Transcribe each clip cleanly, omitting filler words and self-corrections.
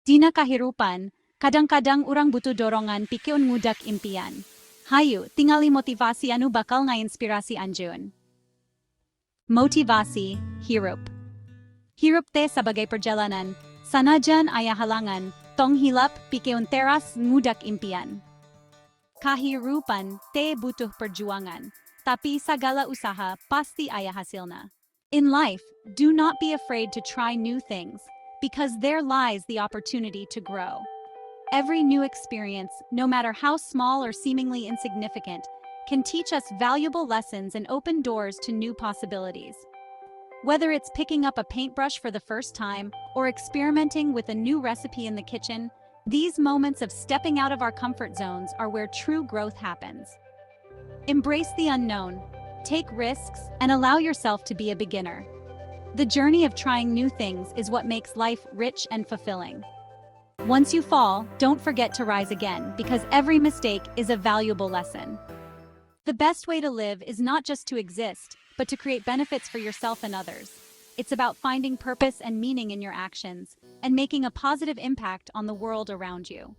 Dina kahirupan, kadang-kadang urang butuh dorongan pikeun ngudag impian. Hayu, tingali motivasi anu bakal ngainspirasi anjeun. Motivasi, hirup. Hirup teh sabagai perjalanan, sanajan aya halangan, tong hilap pikeun teras ngudag impian. Kahirupan teh butuh perjuangan, tapi sagala usaha pasti aya hasilna. In life, do not be afraid to try new things, because there lies the opportunity to grow. Every new experience, no matter how small or seemingly insignificant, can teach us valuable lessons and open doors to new possibilities. Whether it's picking up a paintbrush for the first time or experimenting with a new recipe in the kitchen, these moments of stepping out of our comfort zones are where true growth happens. Embrace the unknown, take risks, and allow yourself to be a beginner. The journey of trying new things is what makes life rich and fulfilling. Once you fall, don't forget to rise again, because every mistake is a valuable lesson. The best way to live is not just to exist, but to create benefits for yourself and others. It's about finding purpose and meaning in your actions, and making a positive impact on the world around you.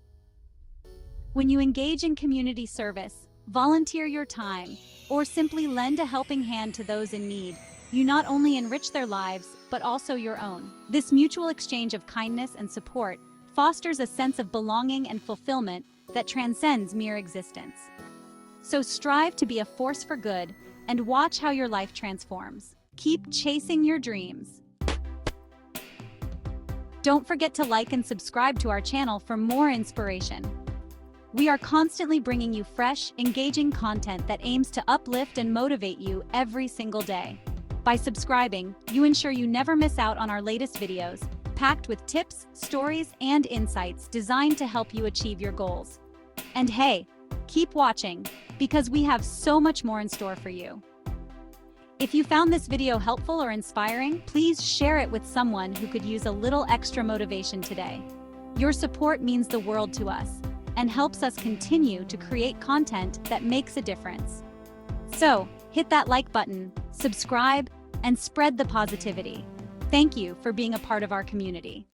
When you engage in community service, volunteer your time, or simply lend a helping hand to those in need, you not only enrich their lives, but also your own. This mutual exchange of kindness and support fosters a sense of belonging and fulfillment that transcends mere existence. So strive to be a force for good and watch how your life transforms. Keep chasing your dreams. Don't forget to like and subscribe to our channel for more inspiration. We are constantly bringing you fresh, engaging content that aims to uplift and motivate you every single day. By subscribing, you ensure you never miss out on our latest videos, packed with tips, stories, and insights designed to help you achieve your goals. And hey, keep watching, because we have so much more in store for you. If you found this video helpful or inspiring, please share it with someone who could use a little extra motivation today. Your support means the world to us and helps us continue to create content that makes a difference. So, hit that like button, subscribe, and spread the positivity. Thank you for being a part of our community.